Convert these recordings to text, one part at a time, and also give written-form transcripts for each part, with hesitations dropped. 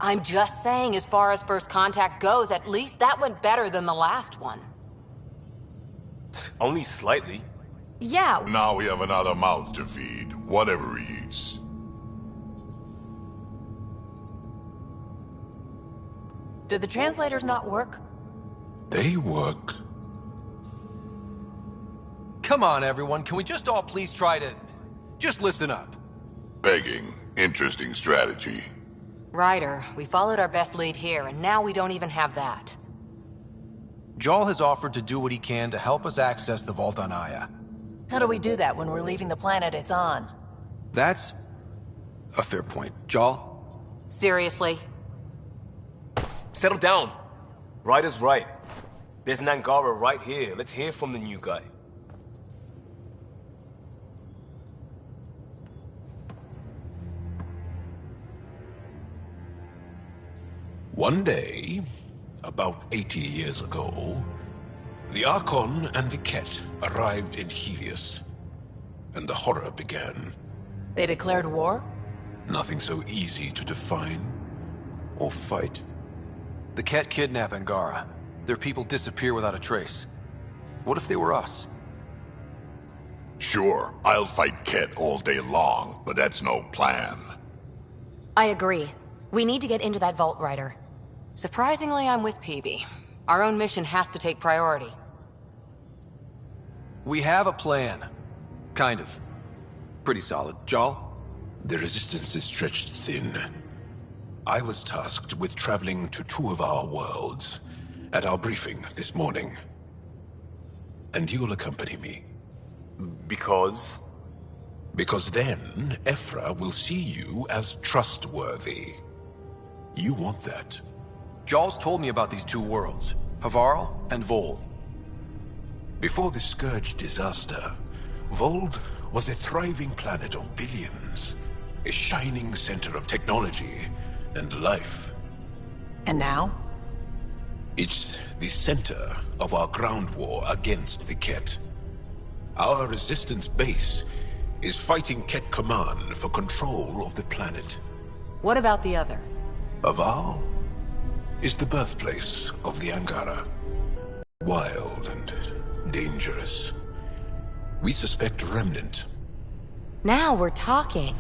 I'm just saying, as far as first contact goes, at least that went better than the last one. Only slightly. Yeah. Now we have another mouth to feed, whatever he eats. Did the translators not work? They work. Come on, everyone. Can we just all please try to... just listen up? Begging. Interesting strategy. Ryder, we followed our best lead here, and now we don't even have that. Jarl has offered to do what he can to help us access the vault on Aya. How do we do that when we're leaving the planet it's on? That's a fair point. Jarl? Seriously? Settle down. Ryder's right. There's an Angara right here. Let's hear from the new guy. One day, about 80 years ago, the Archon and the Ket arrived in Helios, and the horror began. They declared war? Nothing so easy to define or fight. The Ket kidnap Angara. Their people disappear without a trace. What if they were us? Sure, I'll fight Ket all day long, but that's no plan. I agree. We need to get into that vault, Ryder. Surprisingly, I'm with PB. Our own mission has to take priority. We have a plan. Kind of. Pretty solid. Jarl? The resistance is stretched thin. I was tasked with traveling to two of our worlds at our briefing this morning. And you'll accompany me. Because? Because then, Ephra will see you as trustworthy. You want that. Jarl's told me about these two worlds, Havarl and Vold. Before the Scourge disaster, Vold was a thriving planet of billions. A shining center of technology and life. And now? It's the center of our ground war against the Ket. Our resistance base is fighting Ket Command for control of the planet. What about the other? Havarl is the birthplace of the Angara. Wild and dangerous. We suspect Remnant. Now we're talking.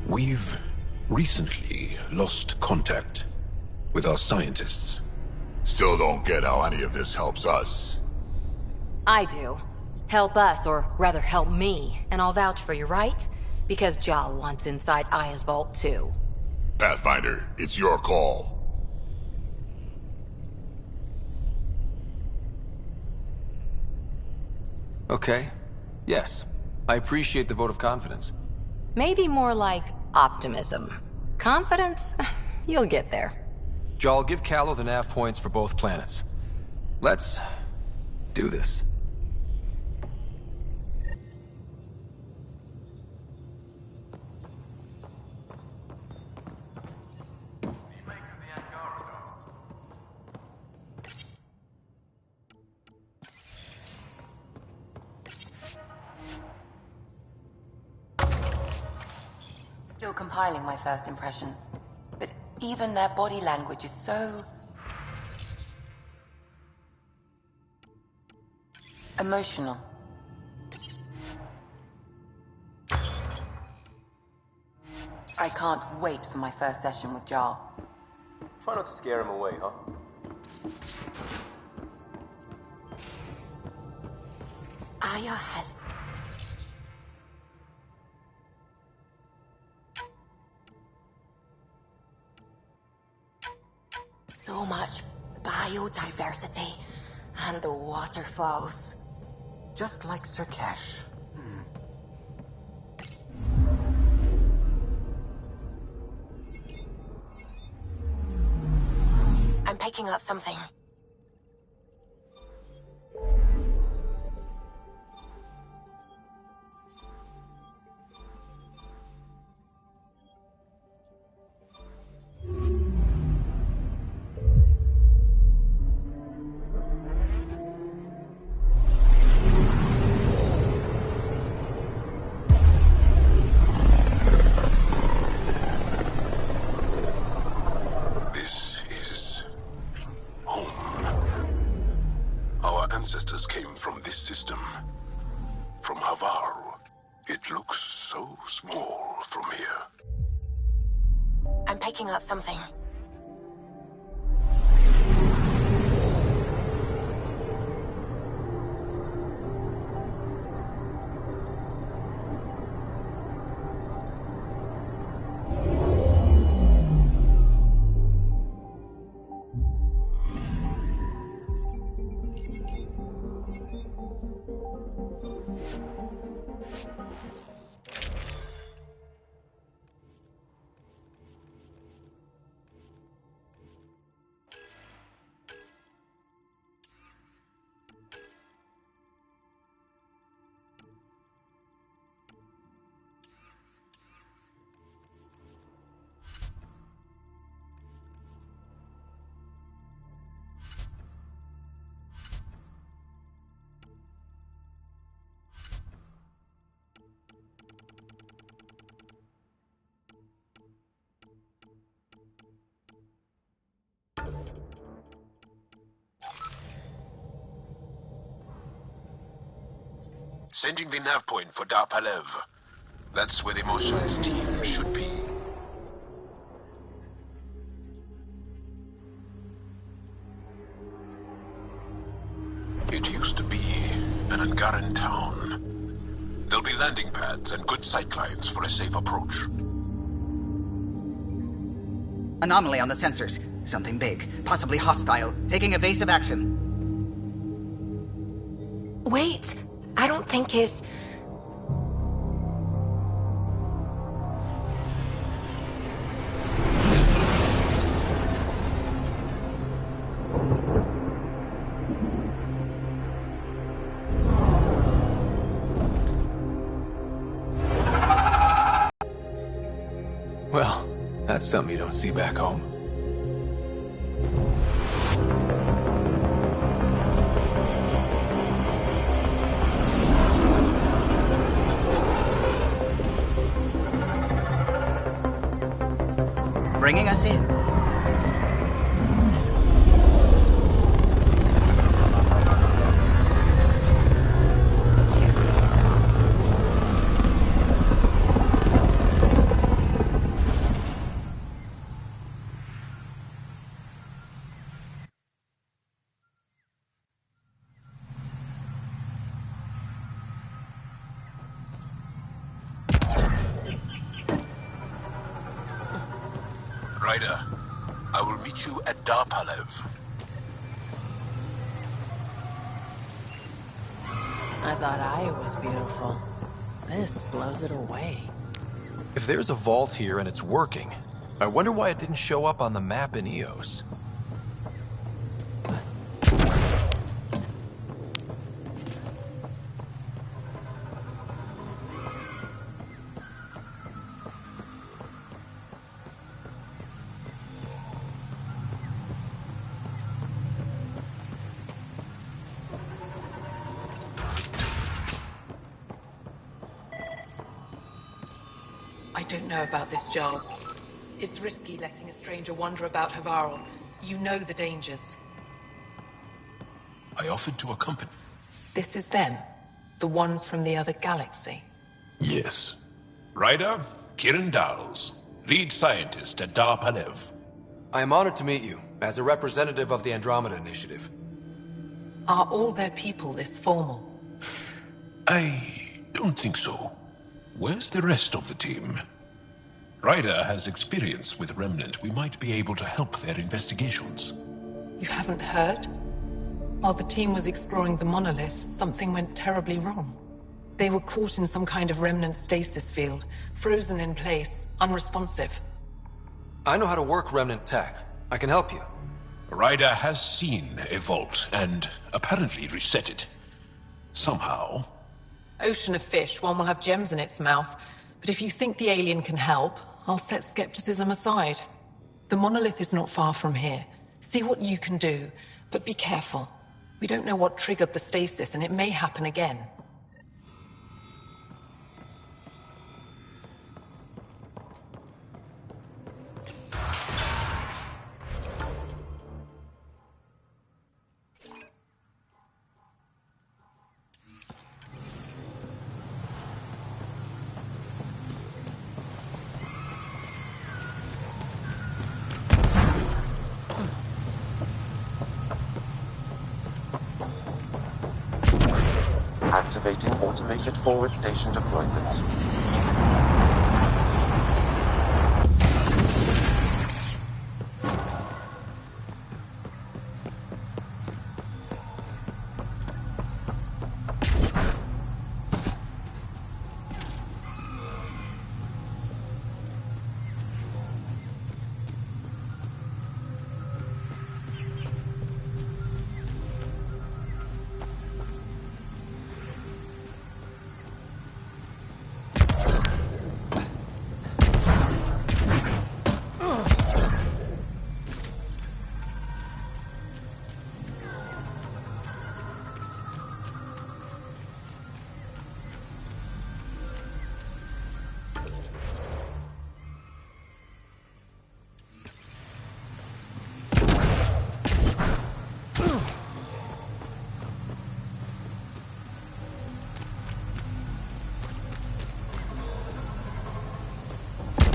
We've recently lost contact with our scientists. Still don't get how any of this helps us. I do. Help us, or rather help me, and I'll vouch for you, right? Because Jarl wants inside Aya's vault too. Pathfinder, it's your call. Okay. Yes. I appreciate the vote of confidence. Maybe more like optimism. Confidence? You'll get there. Jarl, give Callow the nav points for both planets. Let's do this. Still compiling my first impressions. But even their body language is so... emotional. I can't wait for my first session with Jarl. Try not to scare him away, huh? Aya has... so much biodiversity and the waterfalls. Just like Sirkesh. I'm picking up something. It looks so small from here. I'm picking up something. Sending the nav point for Dar Palev. That's where the Mosha's team should be. It used to be an Angaran town. There'll be landing pads and good sightlines for a safe approach. Anomaly on the sensors. Something big, possibly hostile, taking evasive action. Wait, I don't think his... Well, that's something you don't see back home. Bringing us in. Ryder, I will meet you at Dar Palev. I thought Aya was beautiful. This blows it away. If there's a vault here and it's working, I wonder why it didn't show up on the map in Eos. I don't know about this job. It's risky letting a stranger wander about Havarl. You know the dangers. I offered to accompany. This is them. The ones from the other galaxy. Yes. Ryder, Kiran Dals, lead scientist at Dar Palev. I am honored to meet you, as a representative of the Andromeda Initiative. Are all their people this formal? I don't think so. Where's the rest of the team? Ryder has experience with Remnant. We might be able to help their investigations. You haven't heard? While the team was exploring the monolith, something went terribly wrong. They were caught in some kind of remnant stasis field, frozen in place, unresponsive. I know how to work Remnant tech. I can help you. Ryder has seen a vault and apparently reset it. Somehow. Ocean of fish, one will have gems in its mouth. But if you think the alien can help, I'll set skepticism aside. The monolith is not far from here. See what you can do, but be careful. We don't know what triggered the stasis, and it may happen again. Activating automated forward station deployment.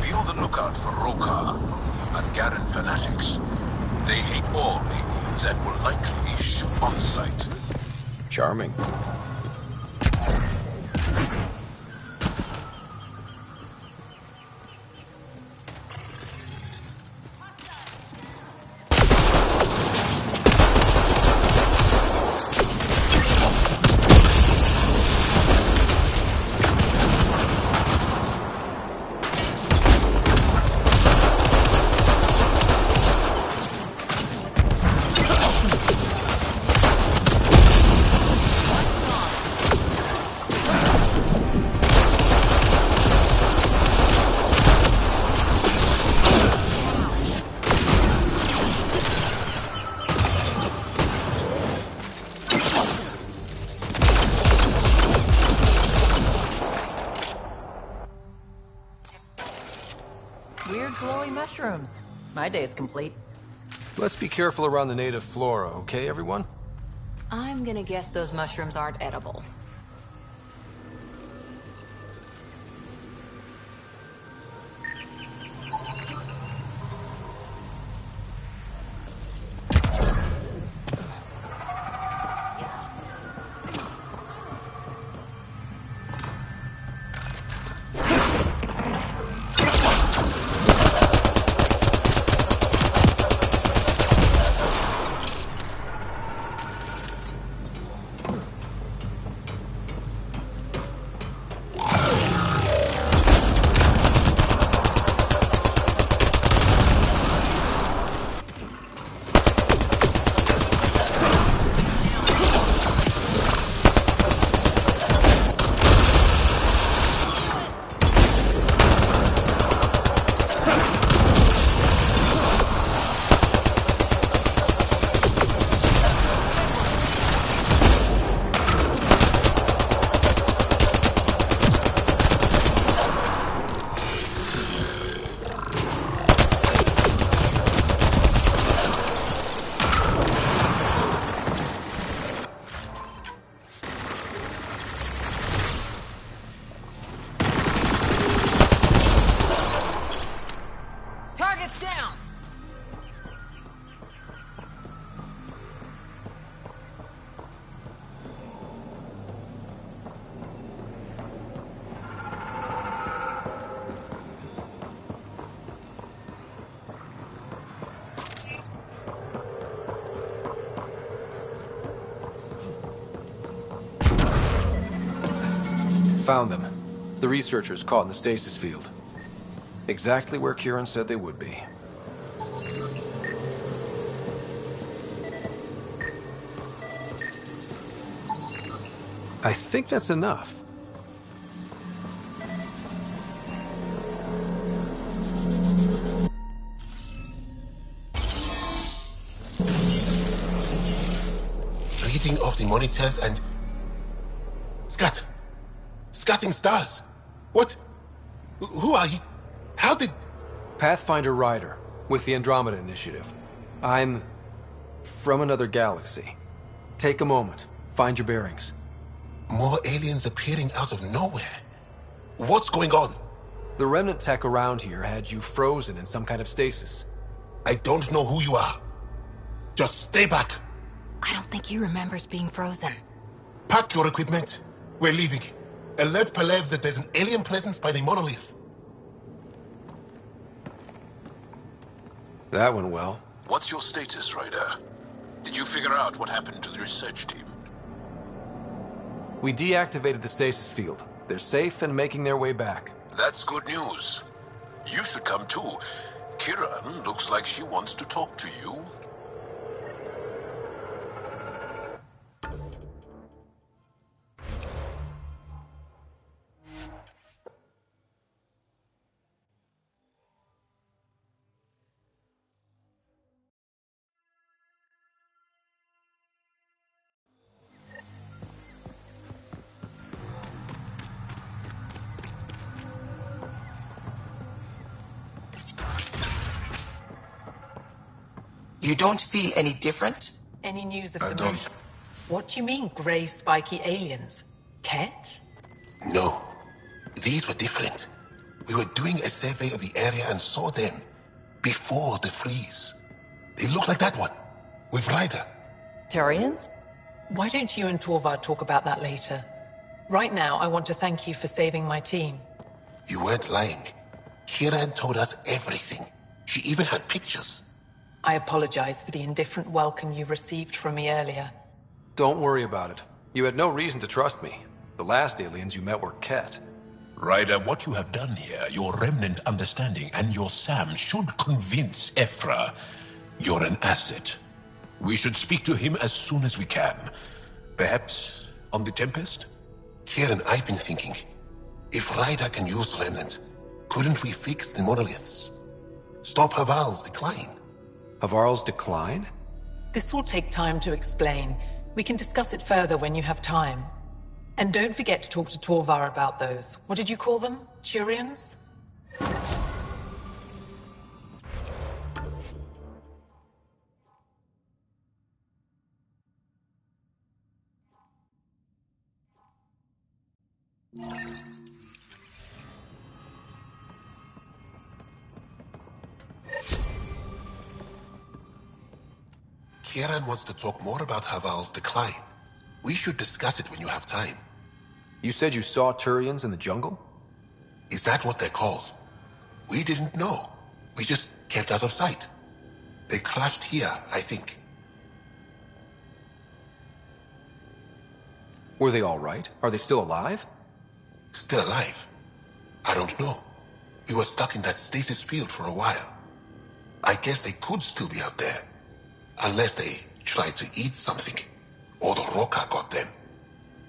Be on the lookout for Roka and Garen fanatics. They hate all aliens and will likely shoot on sight. Charming. Weird glowing mushrooms. My day's complete. Let's be careful around the native flora, okay, everyone? I'm gonna guess those mushrooms aren't edible. Target's down! Found them. The researchers caught in the stasis field. Exactly where Kieran said they would be. I think that's enough. Reading off the monitors and... Scatting stars. What? Who are you? How did... Pathfinder Rider, with the Andromeda Initiative. I'm... from another galaxy. Take a moment. Find your bearings. More aliens appearing out of nowhere. What's going on? The remnant tech around here had you frozen in some kind of stasis. I don't know who you are. Just stay back. I don't think he remembers being frozen. Pack your equipment. We're leaving. Alert Palev that there's an alien presence by the monolith. That went well. What's your status, Ryder? Did you figure out what happened to the research team? We deactivated the stasis field. They're safe and making their way back. That's good news. You should come too. Kiran looks like she wants to talk to you. You don't feel any different? Any news of I the don't. motion? What do you mean, grey spiky aliens? Ket? No. These were different. We were doing a survey of the area and saw them. Before the freeze. They look like that one. With Ryder. Turians? Why don't you and Torvar talk about that later? Right now, I want to thank you for saving my team. You weren't lying. Kiran told us everything. She even had pictures. I apologize for the indifferent welcome you received from me earlier. Don't worry about it. You had no reason to trust me. The last aliens you met were Ket. Ryder, what you have done here, your remnant understanding and your Sam should convince Ephra you're an asset. We should speak to him as soon as we can. Perhaps on the Tempest? Kiran, I've been thinking. If Ryder can use remnant, couldn't we fix the monoliths? Stop Haval's decline? Havarl's decline? This will take time to explain. We can discuss it further when you have time. And don't forget to talk to Torvar about those. What did you call them? Turians? Kiran wants to talk more about Haval's decline. We should discuss it when you have time. You said you saw Turians in the jungle? Is that what they're called? We didn't know. We just kept out of sight. They crashed here, I think. Were they all right? Are they still alive? Still alive? I don't know. We were stuck in that stasis field for a while. I guess they could still be out there. Unless they tried to eat something. Or the Roca got them.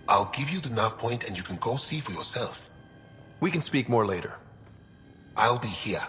I'll give you the nav point and you can go see for yourself. We can speak more later. I'll be here.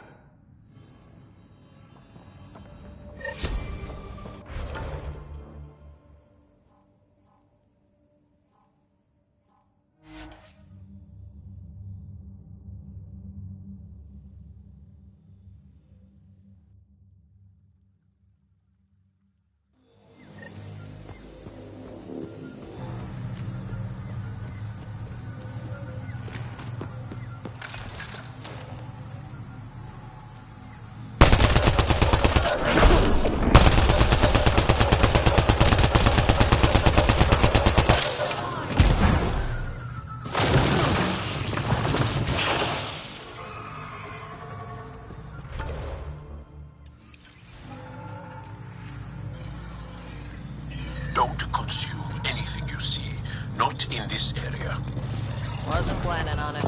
Don't consume anything you see. Not in this area. Wasn't planning on it.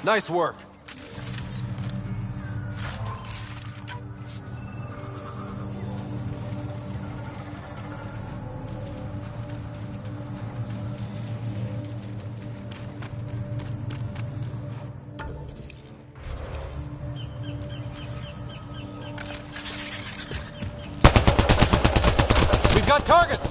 Nice work. We've got targets!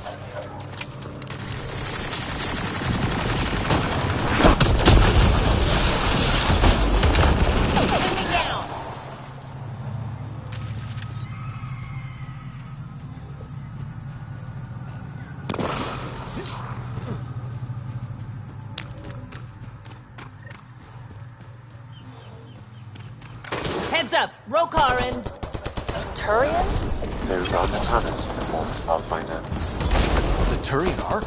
Heads up! Rokar and... Turian? Those are Natana's uniforms, Pathfinder. The Turian Ark?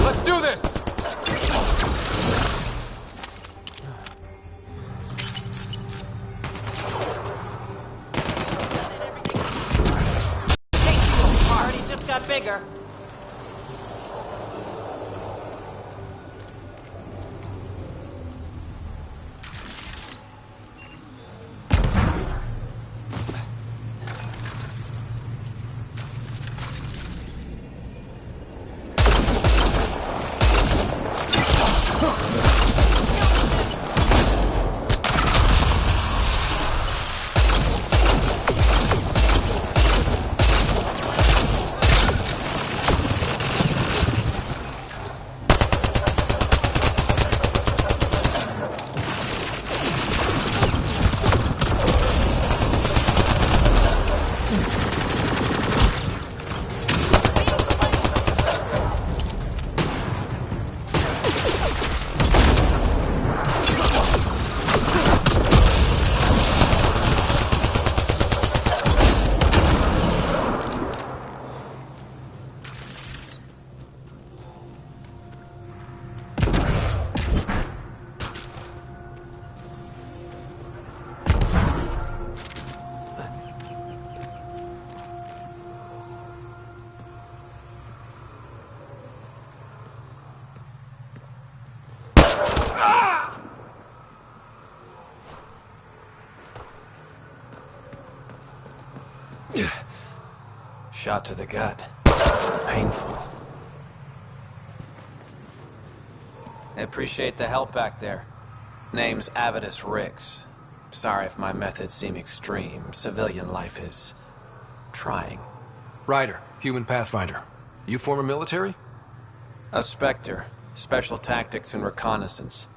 Let's do this! Party just got bigger. Shot to the gut. Painful. I appreciate the help back there. Name's Avidus Rix. Sorry if my methods seem extreme. Civilian life is... trying. Ryder, human pathfinder. You former military? A Spectre. Special tactics and reconnaissance.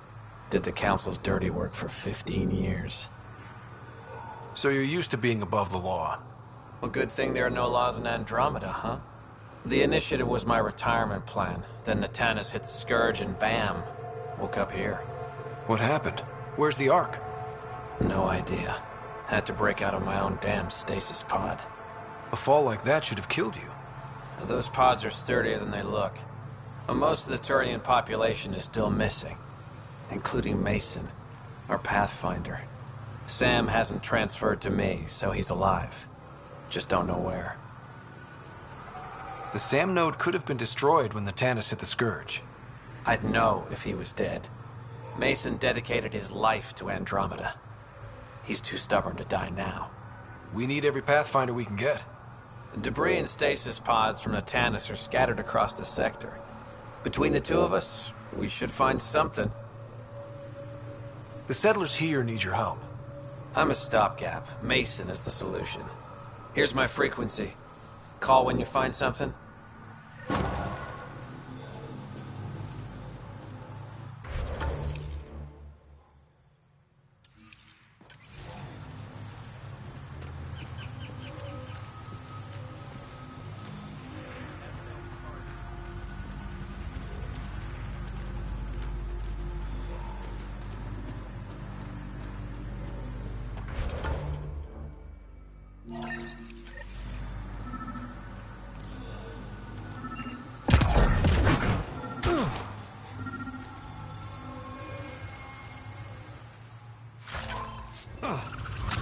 Did the Council's dirty work for 15 years. So you're used to being above the law. Well, good thing there are no laws in Andromeda, huh? The initiative was my retirement plan. Then Natanus hit the Scourge and bam, woke up here. What happened? Where's the Ark? No idea. Had to break out of my own damn stasis pod. A fall like that should have killed you. Those pods are sturdier than they look. But most of the Turian population is still missing. Including Mason, our Pathfinder. Sam hasn't transferred to me, so he's alive. Just don't know where. The SAM node could have been destroyed when the Tannis hit the Scourge. I'd know if he was dead. Mason dedicated his life to Andromeda. He's too stubborn to die now. We need every Pathfinder we can get. Debris and stasis pods from the Tannis are scattered across the sector. Between the two of us, we should find something. The settlers here need your help. I'm a stopgap. Mason is the solution. Here's my frequency. Call when you find something.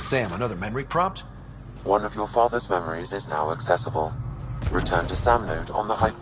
Sam, another memory prompt? One of your father's memories is now accessible. Return to Sam node on the hype